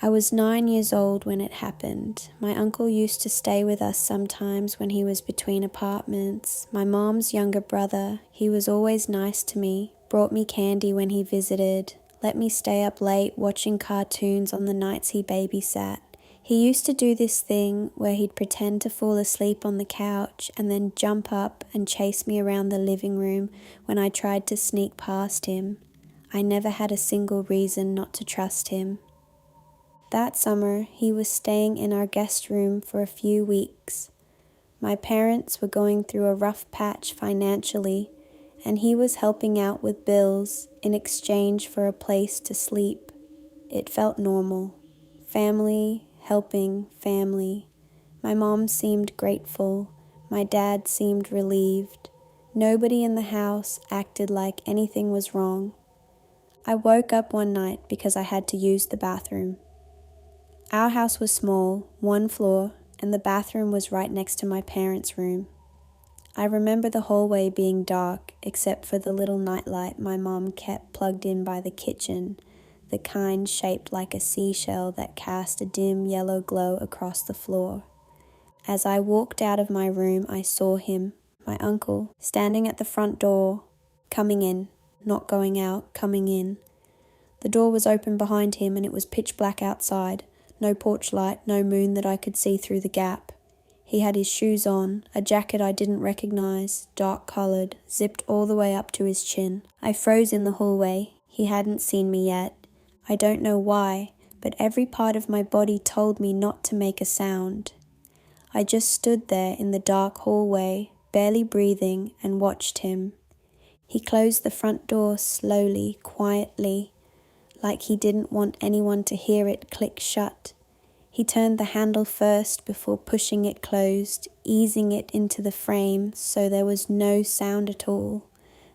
I was 9 years old when it happened. My uncle used to stay with us sometimes when he was between apartments. My mom's younger brother, he was always nice to me, brought me candy when he visited, let me stay up late watching cartoons on the nights he babysat. He used to do this thing where he'd pretend to fall asleep on the couch and then jump up and chase me around the living room when I tried to sneak past him. I never had a single reason not to trust him. That summer, he was staying in our guest room for a few weeks. My parents were going through a rough patch financially, and he was helping out with bills in exchange for a place to sleep. It felt normal. Family helping family. My mom seemed grateful. My dad seemed relieved. Nobody in the house acted like anything was wrong. I woke up one night because I had to use the bathroom. Our house was small, one floor, and the bathroom was right next to my parents' room. I remember the hallway being dark except for the little nightlight my mom kept plugged in by the kitchen, the kind shaped like a seashell that cast a dim yellow glow across the floor. As I walked out of my room, I saw him, my uncle, standing at the front door, coming in, not going out, coming in. The door was open behind him and it was pitch black outside. No porch light, no moon that I could see through the gap. He had his shoes on, a jacket I didn't recognize, dark-colored, zipped all the way up to his chin. I froze in the hallway. He hadn't seen me yet. I don't know why, but every part of my body told me not to make a sound. I just stood there in the dark hallway, barely breathing, and watched him. He closed the front door slowly, quietly, like he didn't want anyone to hear it click shut. He turned the handle first before pushing it closed, easing it into the frame so there was no sound at all.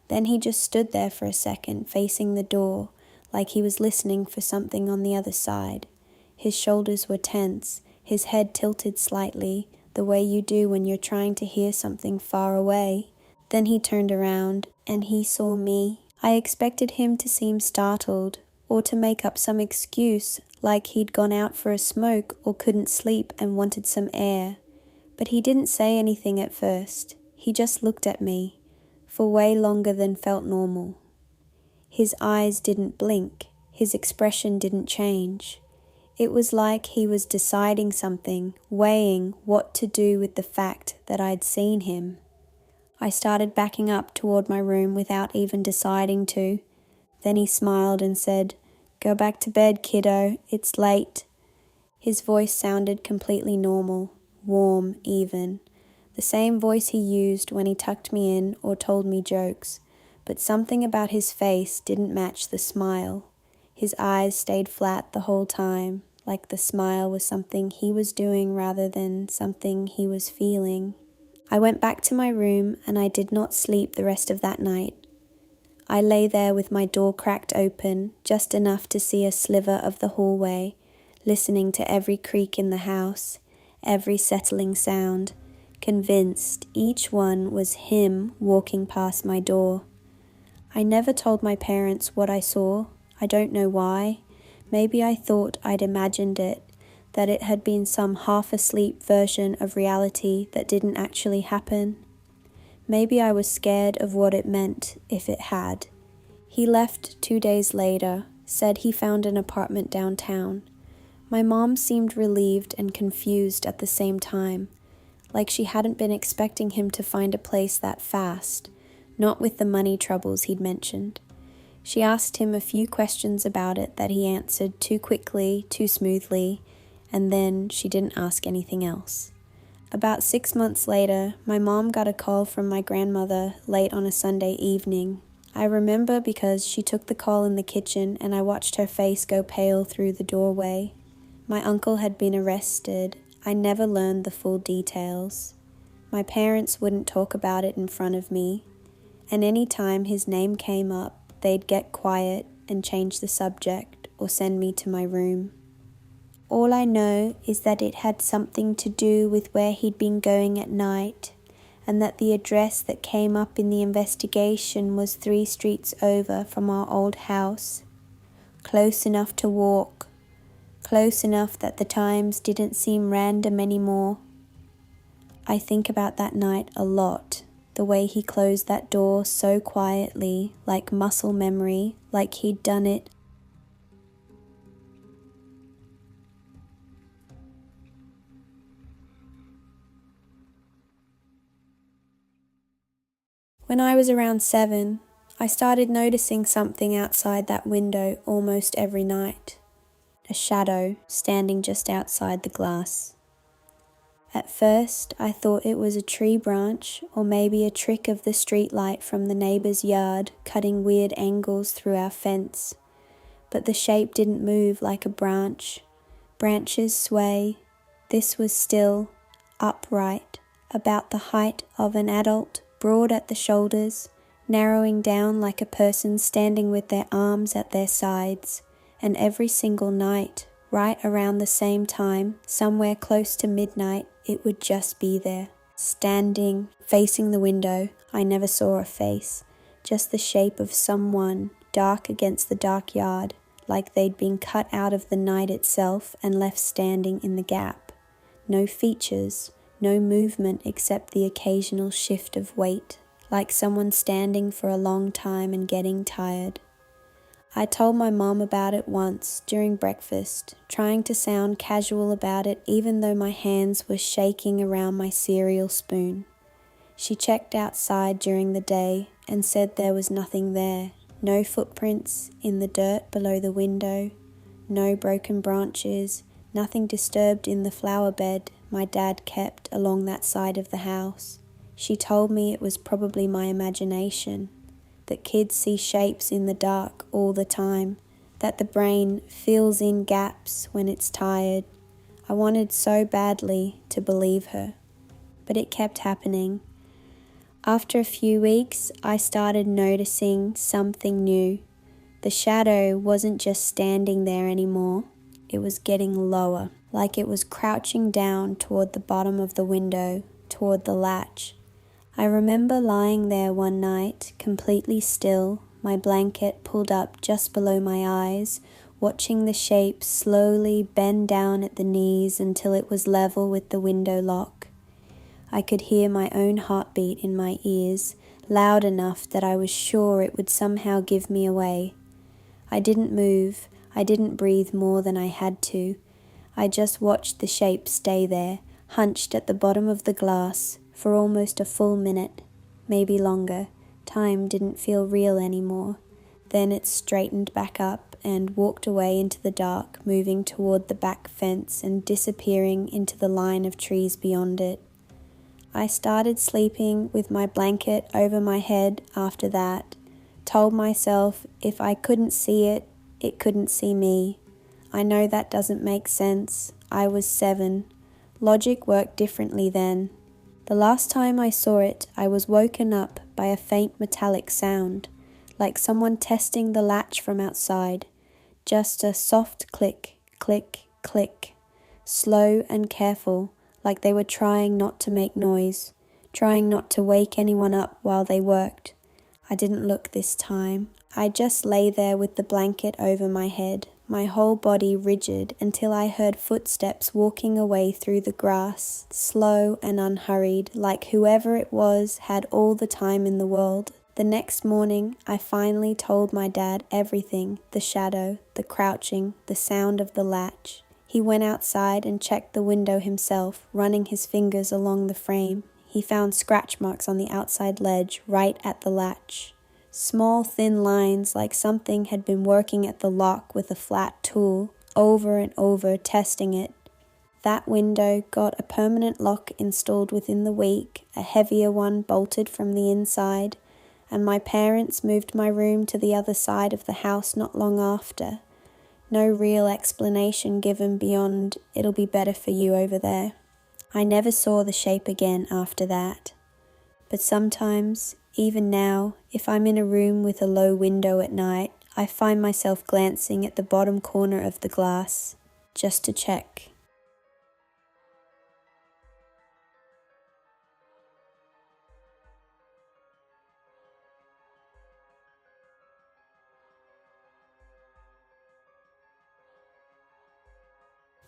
Then he just stood there for a second, facing the door, like he was listening for something on the other side. His shoulders were tense, his head tilted slightly, the way you do when you're trying to hear something far away. Then he turned around, and he saw me. I expected him to seem startled, or to make up some excuse, like he'd gone out for a smoke or couldn't sleep and wanted some air. But he didn't say anything at first. He just looked at me, for way longer than felt normal. His eyes didn't blink, his expression didn't change. It was like he was deciding something, weighing what to do with the fact that I'd seen him. I started backing up toward my room without even deciding to. Then he smiled and said, "Go back to bed, kiddo, it's late." His voice sounded completely normal, warm even. The same voice he used when he tucked me in or told me jokes, but something about his face didn't match the smile. His eyes stayed flat the whole time, like the smile was something he was doing rather than something he was feeling. I went back to my room and I did not sleep the rest of that night. I lay there with my door cracked open, just enough to see a sliver of the hallway, listening to every creak in the house, every settling sound, convinced each one was him walking past my door. I never told my parents what I saw. I don't know why. Maybe I thought I'd imagined it, that it had been some half-asleep version of reality that didn't actually happen. Maybe I was scared of what it meant if it had. He left 2 days later, said he found an apartment downtown. My mom seemed relieved and confused at the same time, like she hadn't been expecting him to find a place that fast, not with the money troubles he'd mentioned. She asked him a few questions about it that he answered too quickly, too smoothly, and then she didn't ask anything else. About 6 months later, my mom got a call from my grandmother late on a Sunday evening. I remember because she took the call in the kitchen and I watched her face go pale through the doorway. My uncle had been arrested. I never learned the full details. My parents wouldn't talk about it in front of me, and any time his name came up, they'd get quiet and change the subject or send me to my room. All I know is that it had something to do with where he'd been going at night, and that the address that came up in the investigation was 3 streets over from our old house. Close enough to walk, close enough that the times didn't seem random anymore. I think about that night a lot, the way he closed that door so quietly, like muscle memory, like he'd done it. When I was around 7, I started noticing something outside that window almost every night. A shadow standing just outside the glass. At first, I thought it was a tree branch or maybe a trick of the streetlight from the neighbor's yard cutting weird angles through our fence. But the shape didn't move like a branch. Branches sway. This was still, upright, about the height of an adult, broad at the shoulders, narrowing down like a person standing with their arms at their sides. And every single night, right around the same time, somewhere close to midnight, it would just be there. Standing, facing the window, I never saw a face, just the shape of someone, dark against the dark yard, like they'd been cut out of the night itself and left standing in the gap. No features, no movement except the occasional shift of weight, like someone standing for a long time and getting tired. I told my mom about it once during breakfast, trying to sound casual about it even though my hands were shaking around my cereal spoon. She checked outside during the day and said there was nothing there. No footprints in the dirt below the window, no broken branches, nothing disturbed in the flower bed my dad kept along that side of the house. She told me it was probably my imagination, that kids see shapes in the dark all the time, that the brain fills in gaps when it's tired. I wanted so badly to believe her, but it kept happening. After a few weeks, I started noticing something new. The shadow wasn't just standing there anymore. It was getting lower, like it was crouching down toward the bottom of the window, toward the latch. I remember lying there one night, completely still, my blanket pulled up just below my eyes, watching the shape slowly bend down at the knees until it was level with the window lock. I could hear my own heartbeat in my ears, loud enough that I was sure it would somehow give me away. I didn't move, I didn't breathe more than I had to. I just watched the shape stay there, hunched at the bottom of the glass, for almost a full minute, maybe longer. Time didn't feel real anymore. Then it straightened back up and walked away into the dark, moving toward the back fence and disappearing into the line of trees beyond it. I started sleeping with my blanket over my head after that, told myself if I couldn't see it, it couldn't see me. I know that doesn't make sense. I was 7. Logic worked differently then. The last time I saw it, I was woken up by a faint metallic sound, like someone testing the latch from outside. Just a soft click, click, click, slow and careful, like they were trying not to make noise, trying not to wake anyone up while they worked. I didn't look this time. I just lay there with the blanket over my head, my whole body rigid until I heard footsteps walking away through the grass, slow and unhurried, like whoever it was had all the time in the world. The next morning, I finally told my dad everything, the shadow, the crouching, the sound of the latch. He went outside and checked the window himself, running his fingers along the frame. He found scratch marks on the outside ledge right at the latch. Small thin lines like something had been working at the lock with a flat tool, over and over testing it. That window got a permanent lock installed within the week, a heavier one bolted from the inside, and my parents moved my room to the other side of the house not long after. No real explanation given beyond, it'll be better for you over there. I never saw the shape again after that. But sometimes, even now, if I'm in a room with a low window at night, I find myself glancing at the bottom corner of the glass, just to check.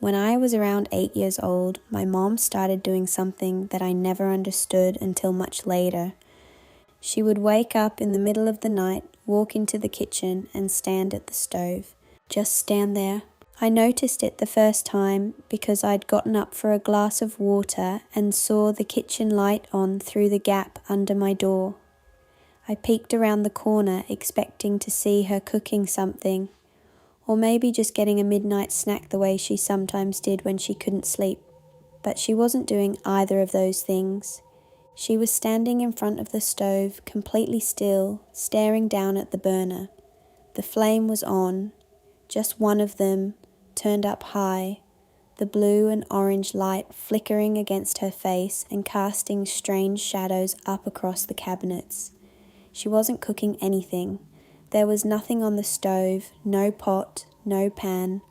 When I was around 8 years old, my mom started doing something that I never understood until much later. She would wake up in the middle of the night, walk into the kitchen, and stand at the stove. Just stand there. I noticed it the first time because I'd gotten up for a glass of water and saw the kitchen light on through the gap under my door. I peeked around the corner expecting to see her cooking something, or maybe just getting a midnight snack the way she sometimes did when she couldn't sleep. But she wasn't doing either of those things. She was standing in front of the stove, completely still, staring down at the burner. The flame was on, just one of them, turned up high, the blue and orange light flickering against her face and casting strange shadows up across the cabinets. She wasn't cooking anything. There was nothing on the stove, no pot, no pan,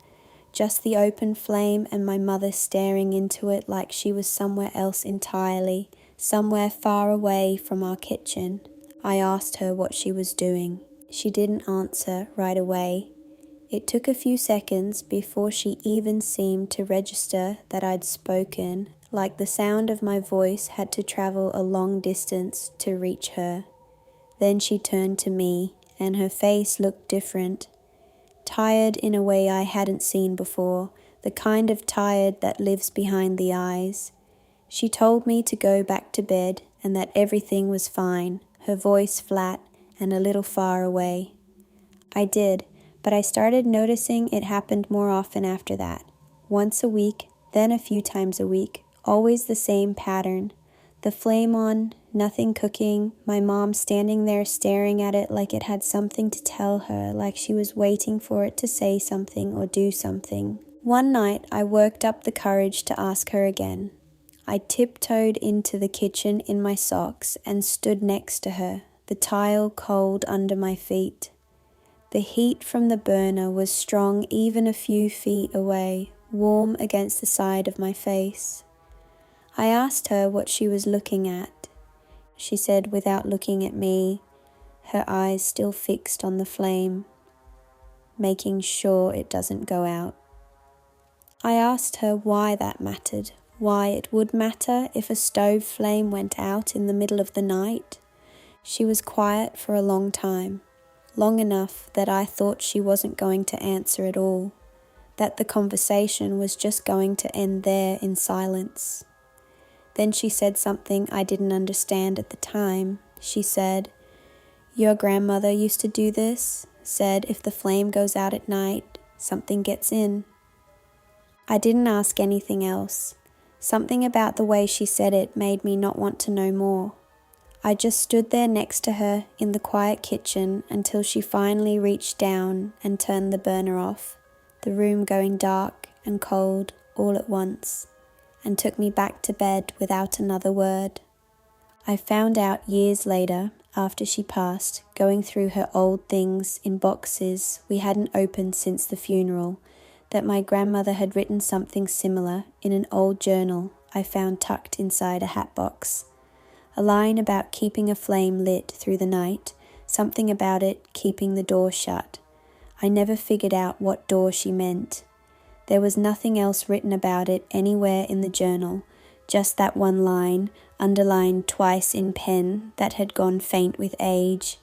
just the open flame and my mother staring into it like she was somewhere else entirely, somewhere far away from our kitchen. I asked her what she was doing. She didn't answer right away. It took a few seconds before she even seemed to register that I'd spoken, like the sound of my voice had to travel a long distance to reach her. Then she turned to me, and her face looked different. Tired in a way I hadn't seen before, the kind of tired that lives behind the eyes. She told me to go back to bed and that everything was fine, her voice flat and a little far away. I did, but I started noticing it happened more often after that. Once a week, then a few times a week, always the same pattern. The flame on, nothing cooking, my mom standing there staring at it like it had something to tell her, like she was waiting for it to say something or do something. One night, I worked up the courage to ask her again. I tiptoed into the kitchen in my socks and stood next to her, the tile cold under my feet. The heat from the burner was strong even a few feet away, warm against the side of my face. I asked her what she was looking at. She said without looking at me, her eyes still fixed on the flame, making sure it doesn't go out. I asked her why that mattered, why it would matter if a stove flame went out in the middle of the night. She was quiet for a long time, long enough that I thought she wasn't going to answer at all, that the conversation was just going to end there in silence. Then she said something I didn't understand at the time. She said, "Your grandmother used to do this, said if the flame goes out at night, something gets in." I didn't ask anything else. Something about the way she said it made me not want to know more. I just stood there next to her in the quiet kitchen until she finally reached down and turned the burner off, the room going dark and cold all at once, and took me back to bed without another word. I found out years later, after she passed, going through her old things in boxes we hadn't opened since the funeral, that my grandmother had written something similar in an old journal I found tucked inside a hat box. A line about keeping a flame lit through the night, something about it keeping the door shut. I never figured out what door she meant. There was nothing else written about it anywhere in the journal, just that one line, underlined twice in pen, that had gone faint with age.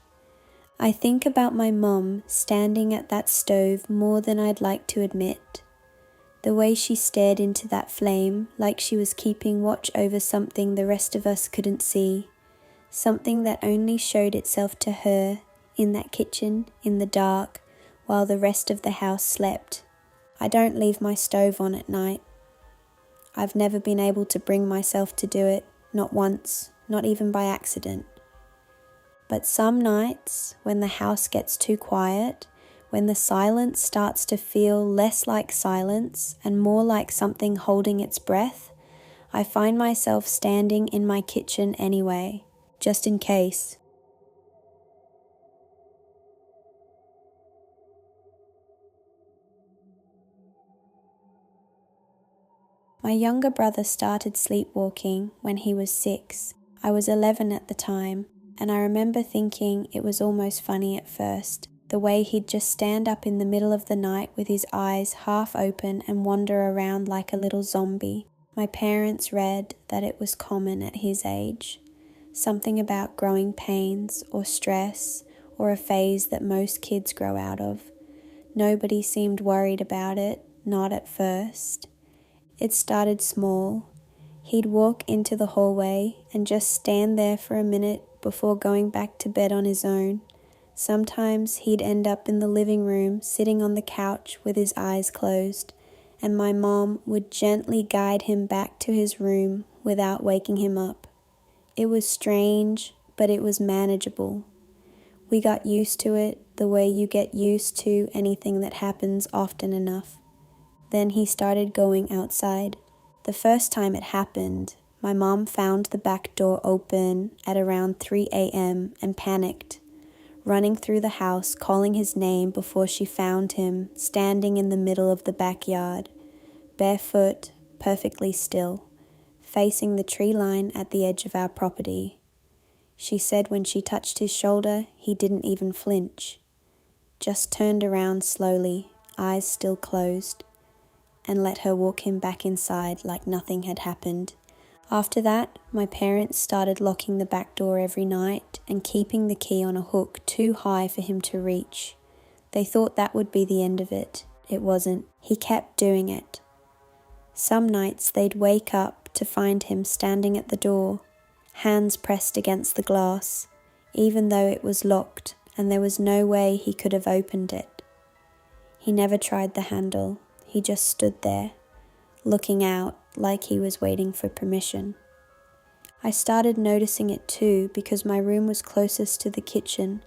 I think about my mum standing at that stove more than I'd like to admit. The way she stared into that flame like she was keeping watch over something the rest of us couldn't see, something that only showed itself to her in that kitchen in the dark while the rest of the house slept. I don't leave my stove on at night. I've never been able to bring myself to do it, not once, not even by accident. But some nights, when the house gets too quiet, when the silence starts to feel less like silence and more like something holding its breath, I find myself standing in my kitchen anyway, just in case. My younger brother started sleepwalking when he was 6. I was 11 at the time, and I remember thinking it was almost funny at first. The way he'd just stand up in the middle of the night with his eyes half open and wander around like a little zombie. My parents read that it was common at his age. Something about growing pains or stress or a phase that most kids grow out of. Nobody seemed worried about it, not at first. It started small. He'd walk into the hallway and just stand there for a minute before going back to bed on his own. Sometimes he'd end up in the living room sitting on the couch with his eyes closed, and my mom would gently guide him back to his room without waking him up. It was strange, but it was manageable. We got used to it the way you get used to anything that happens often enough. Then he started going outside. The first time it happened, my mom found the back door open at around 3 a.m. and panicked, running through the house calling his name before she found him standing in the middle of the backyard, barefoot, perfectly still, facing the tree line at the edge of our property. She said when she touched his shoulder, he didn't even flinch, just turned around slowly, eyes still closed, and let her walk him back inside like nothing had happened. After that, my parents started locking the back door every night and keeping the key on a hook too high for him to reach. They thought that would be the end of it. It wasn't. He kept doing it. Some nights they'd wake up to find him standing at the door, hands pressed against the glass, even though it was locked and there was no way he could have opened it. He never tried the handle. He just stood there, looking out like he was waiting for permission. I started noticing it too because my room was closest to the kitchen.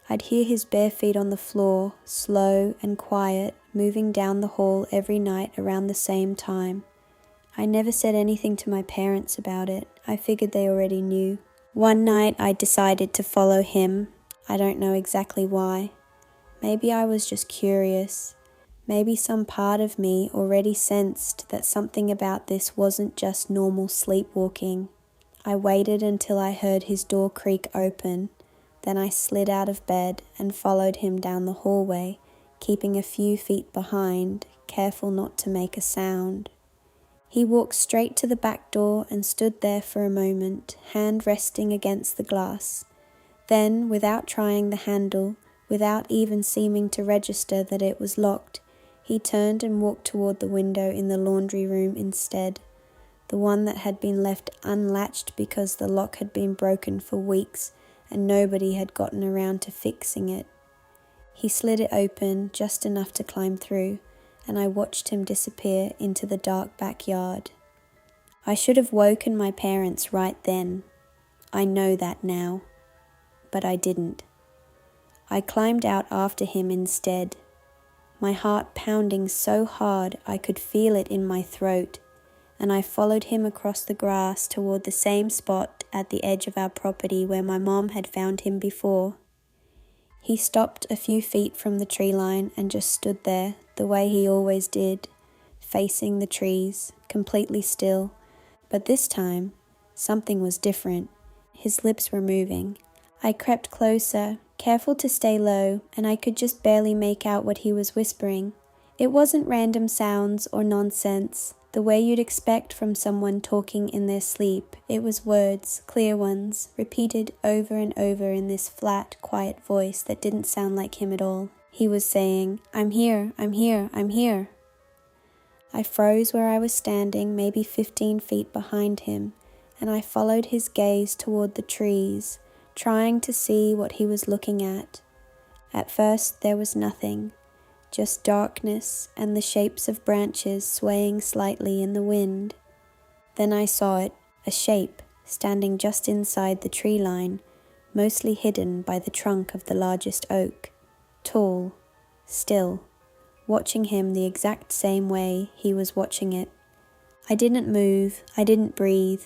I'd hear his bare feet on the floor, slow and quiet, moving down the hall every night around the same time. I never said anything to my parents about it. I figured they already knew. One night I decided to follow him. I don't know exactly why. Maybe I was just curious. Maybe some part of me already sensed that something about this wasn't just normal sleepwalking. I waited until I heard his door creak open. Then I slid out of bed and followed him down the hallway, keeping a few feet behind, careful not to make a sound. He walked straight to the back door and stood there for a moment, hand resting against the glass. Then, without trying the handle, without even seeming to register that it was locked, he turned and walked toward the window in the laundry room instead, the one that had been left unlatched because the lock had been broken for weeks and nobody had gotten around to fixing it. He slid it open just enough to climb through, and I watched him disappear into the dark backyard. I should have woken my parents right then. I know that now. But I didn't. I climbed out after him instead, my heart pounding so hard I could feel it in my throat, and I followed him across the grass toward the same spot at the edge of our property where my mom had found him before. He stopped a few feet from the tree line and just stood there, the way he always did, facing the trees, completely still. But this time, something was different. His lips were moving. I crept closer, careful to stay low, and I could just barely make out what he was whispering. It wasn't random sounds or nonsense, the way you'd expect from someone talking in their sleep. It was words, clear ones, repeated over and over in this flat, quiet voice that didn't sound like him at all. He was saying, "I'm here, I'm here, I'm here." I froze where I was standing, maybe 15 feet behind him, and I followed his gaze toward the trees, trying to see what he was looking at. At first there was nothing, just darkness and the shapes of branches swaying slightly in the wind. Then I saw it, a shape, standing just inside the tree line, mostly hidden by the trunk of the largest oak. Tall, still, watching him the exact same way he was watching it. I didn't move, I didn't breathe.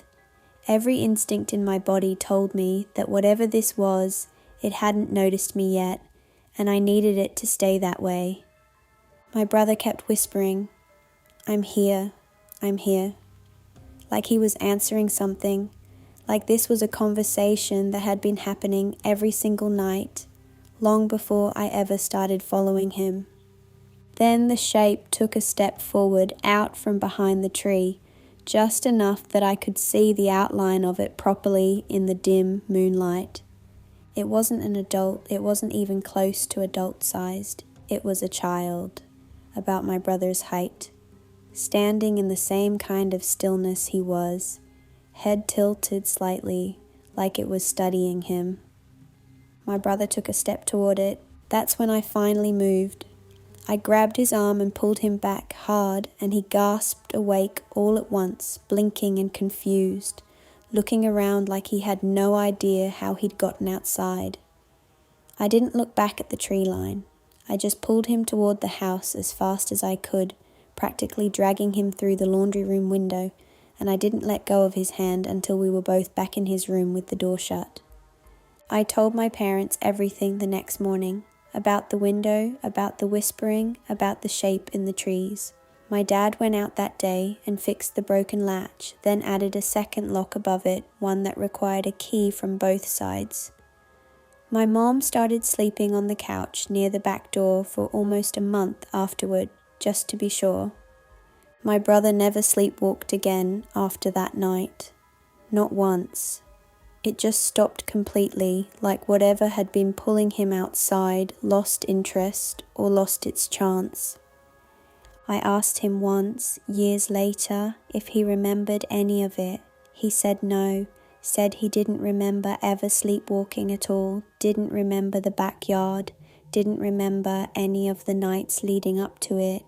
Every instinct in my body told me that whatever this was, it hadn't noticed me yet, and I needed it to stay that way. My brother kept whispering, "I'm here, I'm here," like he was answering something, like this was a conversation that had been happening every single night, long before I ever started following him. Then the shape took a step forward out from behind the tree, just enough that I could see the outline of it properly in the dim moonlight. It wasn't an adult, it wasn't even close to adult-sized. It was a child, about my brother's height, standing in the same kind of stillness he was, head tilted slightly, like it was studying him. My brother took a step toward it. That's when I finally moved. I grabbed his arm and pulled him back hard, and he gasped awake all at once, blinking and confused, looking around like he had no idea how he'd gotten outside. I didn't look back at the tree line. I just pulled him toward the house as fast as I could, practically dragging him through the laundry room window, and I didn't let go of his hand until we were both back in his room with the door shut. I told my parents everything the next morning, about the window, about the whispering, about the shape in the trees. My dad went out that day and fixed the broken latch, then added a second lock above it, one that required a key from both sides. My mom started sleeping on the couch near the back door for almost a month afterward, just to be sure. My brother never sleepwalked again after that night. Not once. It just stopped completely, like whatever had been pulling him outside lost interest or lost its chance. I asked him once, years later, if he remembered any of it. He said no, said he didn't remember ever sleepwalking at all, didn't remember the backyard, didn't remember any of the nights leading up to it.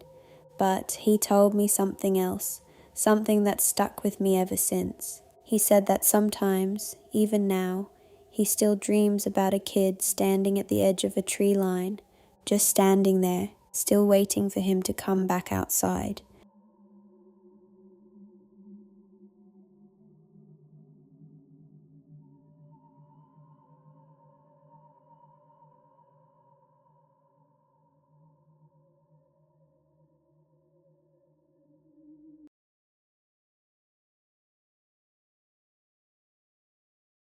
But he told me something else, something that stuck with me ever since. He said that sometimes, even now, he still dreams about a kid standing at the edge of a tree line, just standing there, still waiting for him to come back outside.